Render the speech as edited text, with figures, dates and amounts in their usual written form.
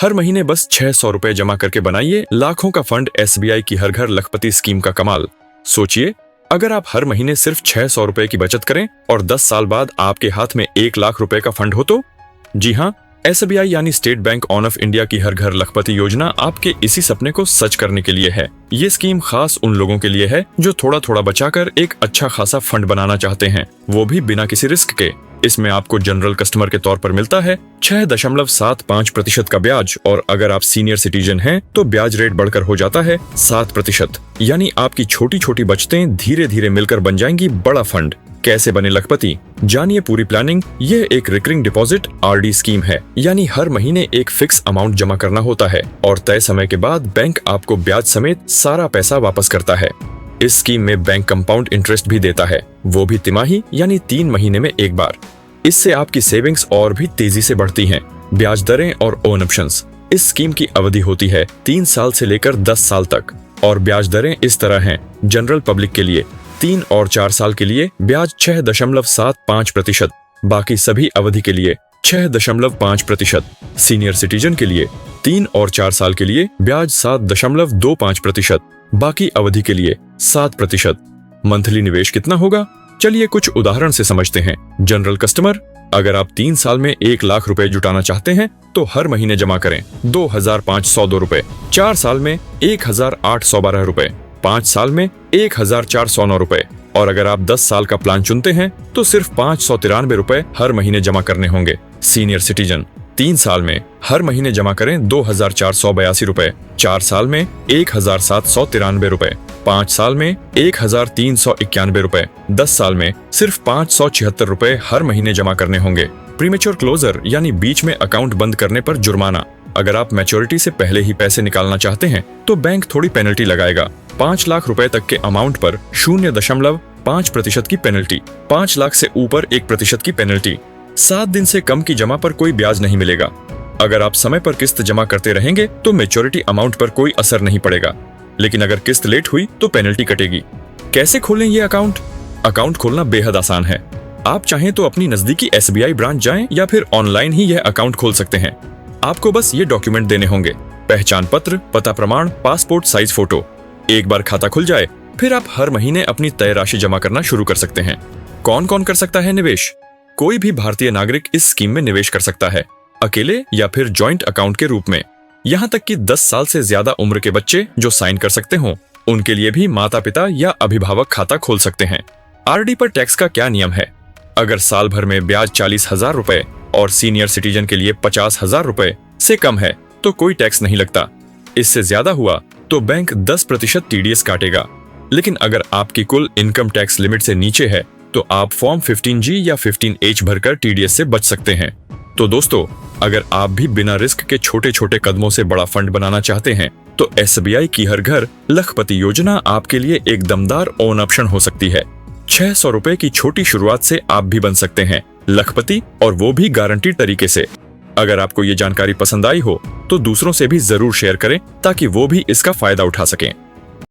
हर महीने बस 600 रुपए जमा करके बनाइए लाखों का फंड। SBI की हर घर लखपति स्कीम का कमाल। सोचिए, अगर आप हर महीने सिर्फ 600 रुपए की बचत करें और 10 साल बाद आपके हाथ में 1 लाख रुपए का फंड हो तो? जी हाँ, SBI यानी स्टेट बैंक ऑफ इंडिया की हर घर लखपति योजना आपके इसी सपने को सच करने के लिए है। ये स्कीम खास उन लोगों के लिए है जो थोड़ा थोड़ा बचाकर एक अच्छा खासा फंड बनाना चाहते हैं, वो भी बिना किसी रिस्क के। इसमें आपको जनरल कस्टमर के तौर पर मिलता है 6.75% का ब्याज, और अगर आप सीनियर सिटीजन हैं तो ब्याज रेट बढ़कर हो जाता है 7%। यानी आपकी छोटी छोटी बचतें धीरे धीरे मिलकर बन जाएंगी बड़ा फंड। कैसे बने लखपति, जानिए पूरी प्लानिंग। यह एक रिकरिंग डिपॉजिट RD स्कीम है, यानी हर महीने एक फिक्स अमाउंट जमा करना होता है और तय समय के बाद बैंक आपको ब्याज समेत सारा पैसा वापस करता है। इस स्कीम में बैंक कंपाउंड इंटरेस्ट भी देता है, वो भी तिमाही यानी 3 महीने में एक बार। इससे आपकी सेविंग्स और भी तेजी से बढ़ती हैं। ब्याज दरें और ओन ऑप्शंस। इस स्कीम की अवधि होती है 3 साल से लेकर 10 साल तक, और ब्याज दरें इस तरह हैं। जनरल पब्लिक के लिए 3 और 4 साल के लिए ब्याज 6.75%, बाकी सभी अवधि के लिए 6.5%। सीनियर सिटीजन के लिए 3 और 4 साल के लिए ब्याज 7.25%, बाकी अवधि के लिए 7%। मंथली निवेश कितना होगा, चलिए कुछ उदाहरण से समझते हैं। जनरल कस्टमर, अगर आप 3 साल में 1 लाख रुपए जुटाना चाहते हैं तो हर महीने जमा करें 2,502 रुपए, 4 साल में 1,812 रुपए, 5 साल में 1,409 रुपए, और अगर आप 10 साल का प्लान चुनते हैं तो सिर्फ 593 रुपए हर महीने जमा करने होंगे। सीनियर सिटीजन, 3 साल में हर महीने जमा करें 2,482 रुपए, 4 साल में 1,793 रुपए, 5 साल में 1,391 रुपए, 10 साल में सिर्फ 576 रुपए हर महीने जमा करने होंगे। प्रीमेच्योर क्लोजर यानी बीच में अकाउंट बंद करने पर जुर्माना। अगर आप मैच्योरिटी से पहले ही पैसे निकालना चाहते हैं तो बैंक थोड़ी पेनल्टी लगाएगा। 5 लाख रुपए तक के अमाउंट पर 0.5% की पेनल्टी, 5 लाख से ऊपर 1% की पेनल्टी। 7 दिन से कम की जमा पर कोई ब्याज नहीं मिलेगा। अगर आप समय पर किस्त जमा करते रहेंगे तो मैच्योरिटी अमाउंट पर कोई असर नहीं पड़ेगा, लेकिन अगर किस्त लेट हुई तो पेनल्टी कटेगी। कैसे खोलें ये अकाउंट? अकाउंट खोलना बेहद आसान है। आप चाहें तो अपनी नजदीकी SBI ब्रांच जाएं या फिर ऑनलाइन ही यह अकाउंट खोल सकते हैं। आपको बस ये डॉक्यूमेंट देने होंगे: पहचान पत्र, पता प्रमाण, पासपोर्ट साइज फोटो। एक बार खाता खुल जाए फिर आप हर महीने अपनी तय राशि जमा करना शुरू कर सकते हैं। कौन कौन कर सकता है निवेश? कोई भी भारतीय नागरिक इस स्कीम में निवेश कर सकता है, अकेले या फिर जॉइंट अकाउंट के रूप में। यहाँ तक कि 10 साल से ज्यादा उम्र के बच्चे जो साइन कर सकते हो, उनके लिए भी माता पिता या अभिभावक खाता खोल सकते हैं। RD पर टैक्स का क्या नियम है? अगर साल भर में ब्याज 40,000 रुपए और सीनियर सिटीजन के लिए 50,000 रुपए से कम है तो कोई टैक्स नहीं लगता। इससे ज्यादा हुआ तो बैंक 10% TDS काटेगा। लेकिन अगर आपकी कुल इनकम टैक्स लिमिट से नीचे है तो आप फॉर्म 15G या 15H भरकर TDS से बच सकते हैं। तो दोस्तों, अगर आप भी बिना रिस्क के छोटे छोटे कदमों से बड़ा फंड बनाना चाहते हैं तो SBI की हर घर लखपति योजना आपके लिए एक दमदार ओन ऑप्शन हो सकती है। 600 रुपए की छोटी शुरुआत से आप भी बन सकते हैं लखपति, और वो भी गारंटीड तरीके से। अगर आपको ये जानकारी पसंद आई हो तो दूसरों से भी जरूर शेयर करें ताकि वो भी इसका फायदा उठा सकें।